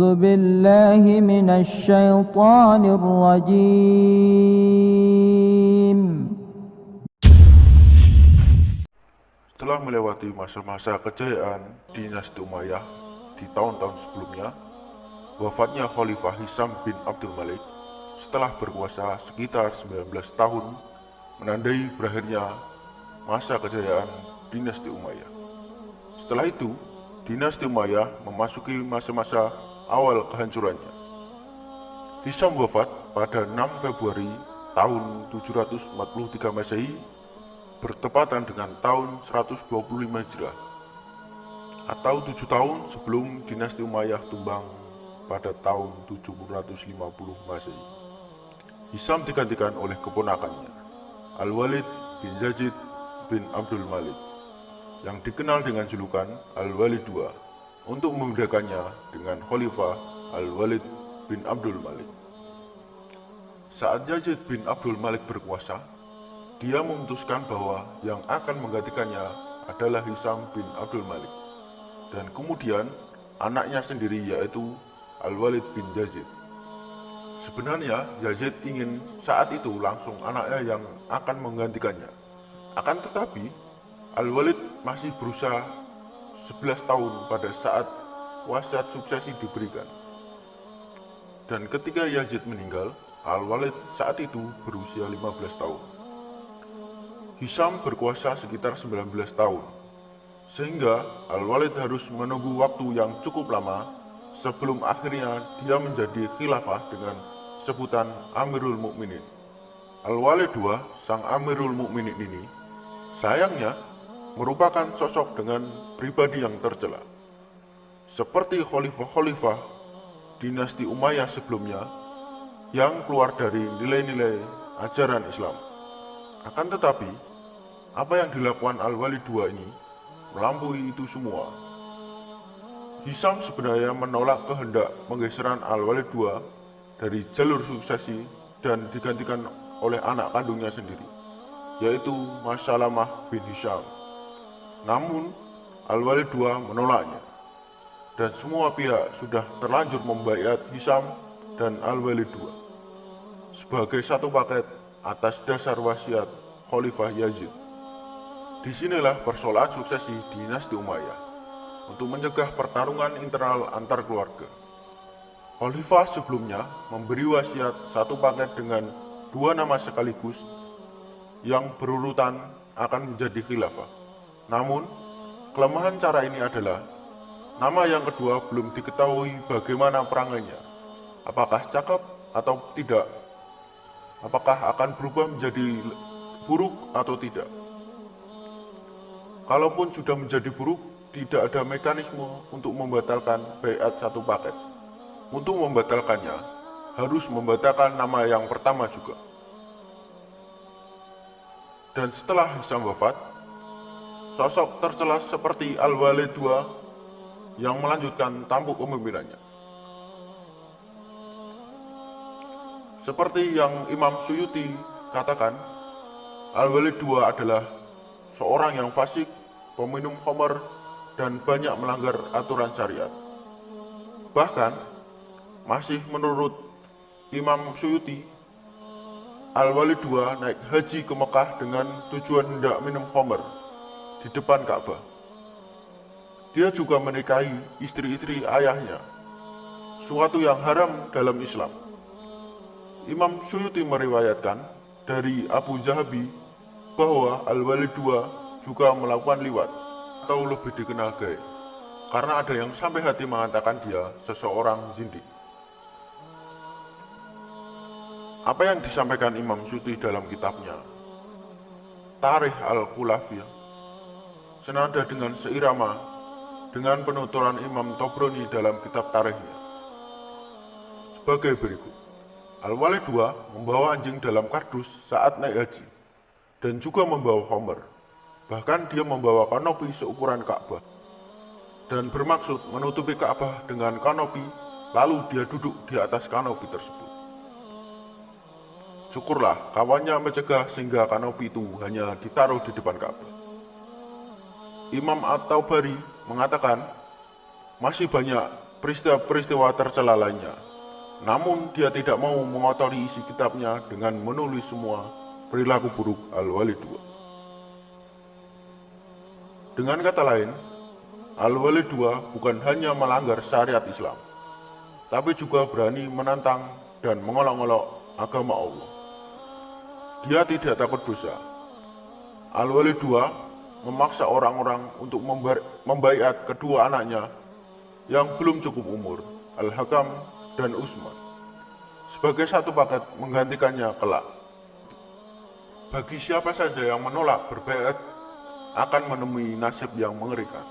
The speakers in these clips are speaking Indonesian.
أعوذ بالله من الشيطان الرجيم. Setelah melewati masa-masa kejayaan dinasti Umayyah di tahun-tahun sebelumnya, wafatnya Khalifah Hisam bin Abdul Malik setelah berkuasa sekitar 19 tahun menandai berakhirnya masa kejayaan dinasti Umayyah. Setelah itu, dinasti Umayyah memasuki masa-masa awal kehancurannya. Hisam wafat pada 6 Februari tahun 743 Masehi bertepatan dengan tahun 125 Hijrah atau 7 tahun sebelum dinasti Umayyah tumbang pada tahun 750 Masehi. Hisam digantikan oleh keponakannya, Al-Walid bin Yazid bin Abdul Malik, yang dikenal dengan julukan Al-Walid II, untuk membedakannya dengan Khalifah Al-Walid bin Abdul Malik. Saat Yazid bin Abdul Malik berkuasa, dia memutuskan bahwa yang akan menggantikannya adalah Hisam bin Abdul Malik, dan kemudian anaknya sendiri yaitu Al-Walid bin Yazid. Sebenarnya Yazid ingin saat itu langsung anaknya yang akan menggantikannya. Akan tetapi Al-Walid masih berusia 11 tahun pada saat wasiat suksesi diberikan. Dan ketika Yazid meninggal, Al-Walid saat itu berusia 15 tahun. Hisam berkuasa sekitar 19 tahun, sehingga Al-Walid harus menunggu waktu yang cukup lama sebelum akhirnya dia menjadi khilafah dengan sebutan Amirul Mukminin. Al-Walid II, sang Amirul Mukminin ini, sayangnya merupakan sosok dengan pribadi yang tercela. Seperti khalifah-khalifah dinasti Umayyah sebelumnya yang keluar dari nilai-nilai ajaran Islam. Akan tetapi, apa yang dilakukan Al-Walid II ini melampaui itu semua. Hisam sebenarnya menolak kehendak penggeseran Al-Walid II dari jalur suksesi dan digantikan oleh anak kandungnya sendiri, yaitu Masalamah bin Hisham. Namun, Al-Walid II menolaknya, dan semua pihak sudah terlanjur membaiat Hisam dan Al-Walid II sebagai satu paket atas dasar wasiat Khalifah Yazid. Disinilah persoalan suksesi dinasti Umayyah untuk mencegah pertarungan internal antar keluarga. Khalifah sebelumnya memberi wasiat satu paket dengan dua nama sekaligus yang berurutan akan menjadi khilafah. Namun, kelemahan cara ini adalah nama yang kedua belum diketahui bagaimana perangainya, apakah cakep atau tidak, apakah akan berubah menjadi buruk atau tidak. Kalaupun sudah menjadi buruk, tidak ada mekanisme untuk membatalkan baiat satu paket. Untuk membatalkannya, harus membatalkan nama yang pertama juga. Dan setelah Hisam wafat, sosok tercela seperti Al-Walid II yang melanjutkan tampuk kepemimpinannya. Seperti yang Imam Suyuti katakan, Al-Walid II adalah seorang yang fasik, peminum khamar, dan banyak melanggar aturan syariat. Bahkan, masih menurut Imam Suyuti, Al-Walid II naik haji ke Mekah dengan tujuan hendak minum khamar di depan Ka'bah. Dia juga menikahi istri-istri ayahnya, suatu yang haram dalam Islam. Imam Suyuti meriwayatkan dari Abu Zahabi bahwa Al-Walid II juga melakukan liwat atau lebih dikenal gay, karena ada yang sampai hati mengatakan dia seseorang zindik. Apa yang disampaikan Imam Suyuti dalam kitabnya Tarikh Al-Khulafah senada dengan seirama dengan penuturan Imam Tobroni dalam kitab tarikhnya sebagai berikut. Al-Walid II membawa anjing dalam kardus saat naik haji, dan juga membawa khamar. Bahkan dia membawa kanopi seukuran Ka'bah, dan bermaksud menutupi Ka'bah dengan kanopi, lalu dia duduk di atas kanopi tersebut. Syukurlah kawannya mencegah sehingga kanopi itu hanya ditaruh di depan Ka'bah. Imam At-Tabari mengatakan, masih banyak peristiwa-peristiwa tercela lainnya. Namun dia tidak mau mengotori isi kitabnya dengan menulis semua perilaku buruk Al-Walid II. Dengan kata lain, Al-Walid II bukan hanya melanggar syariat Islam, tapi juga berani menantang dan mengolok-olok agama Allah. Dia tidak takut dosa. Al-Walid II memaksa orang-orang untuk membaiat kedua anaknya yang belum cukup umur, Al-Hakam dan Utsman, sebagai satu paket menggantikannya kelak. Bagi siapa saja yang menolak berbaiat akan menemui nasib yang mengerikan.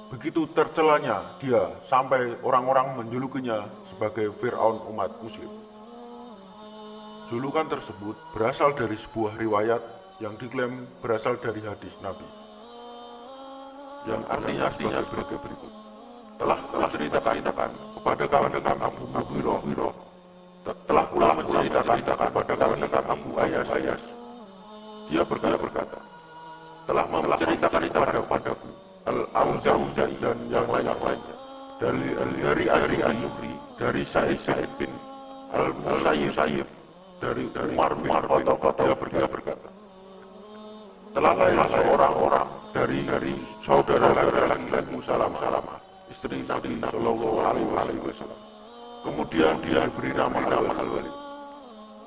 Begitu tercelanya dia sampai orang-orang menjulukinya sebagai Fir'aun umat muslim. Julukan tersebut berasal dari sebuah riwayat yang diklaim berasal dari hadis Nabi, yang artinya sebagai berikut. Telah menceritakan kepada kawan-kawan Abu Hurairah, telah pula menceritakan kepada kawan-kawan Abu Ayas. Dia berkata, telah menceritakan kepadaku Al-Auza'i dan yang lainnya dari Az-Zuhri, dari Sa'id bin Al-Musayyib, dari Umar bin Khattab. Dia berkata, telah lahir seorang dari saudara laki-lakimu Salamah, istri Nabi Sallallahu Alaihi Wasallam. Kemudian dia diberi nama Al-Walid.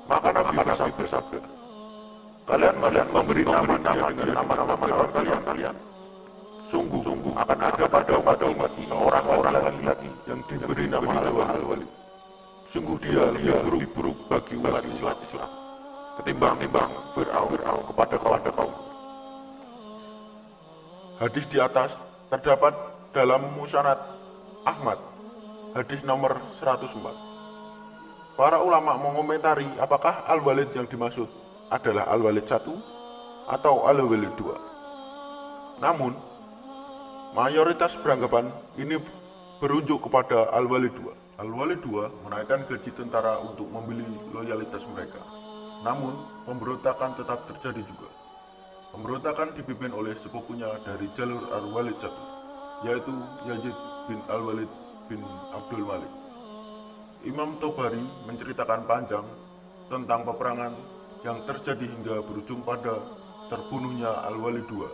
Maka Nabi bersabda, kalian memberi nama dengan nama Fir'aun kalian. Sungguh akan ada pada umat seorang laki-laki yang diberi nama Al-Walid. Sungguh dia lebih buruk bagi umat Islam ketimbang Fir'aun kepada kaum. Hadis di atas terdapat dalam Musnad Ahmad, hadis nomor 104. Para ulama mengomentari apakah Al-Walid yang dimaksud adalah Al-Walid 1 atau Al-Walid 2. Namun, mayoritas beranggapan ini berunjuk kepada Al-Walid 2. Al-Walid 2 menaikkan gaji tentara untuk membeli loyalitas mereka. Namun, pemberontakan tetap terjadi juga. Pemberontakan dipimpin oleh sepupunya dari jalur Al-Walid 1, yaitu Yazid bin Al-Walid bin Abdul Malik. Imam Tobari menceritakan panjang tentang peperangan yang terjadi hingga berujung pada terbunuhnya Al-Walid II,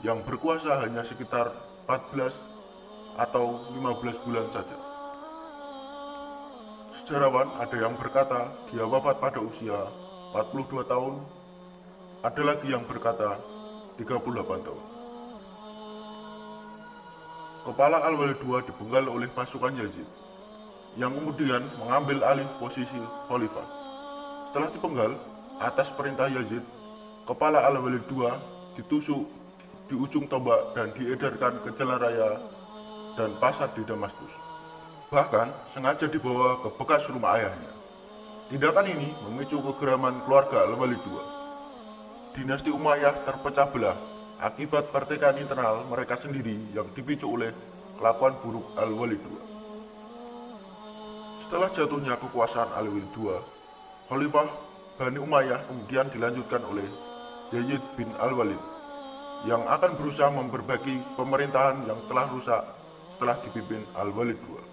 yang berkuasa hanya sekitar 14 atau 15 bulan saja. Sejarawan ada yang berkata dia wafat pada usia 42 tahun, ada lagi yang berkata 38 tahun. Kepala Al-Walid II dipenggal oleh pasukan Yazid, yang kemudian mengambil alih posisi khalifah. Setelah dipenggal, atas perintah Yazid, kepala Al-Walid II ditusuk di ujung tombak dan diedarkan ke jalan raya dan pasar di Damaskus. Bahkan sengaja dibawa ke bekas rumah ayahnya. Tindakan ini memicu kegeraman keluarga Al-Walid II. Dinasti Umayyah terpecah belah akibat pertikaian internal mereka sendiri yang dipicu oleh kelakuan buruk Al-Walid II. Setelah jatuhnya kekuasaan Al-Walid II, Khalifah Bani Umayyah kemudian dilanjutkan oleh Yazid bin Al-Walid yang akan berusaha memperbaiki pemerintahan yang telah rusak setelah dipimpin Al-Walid II.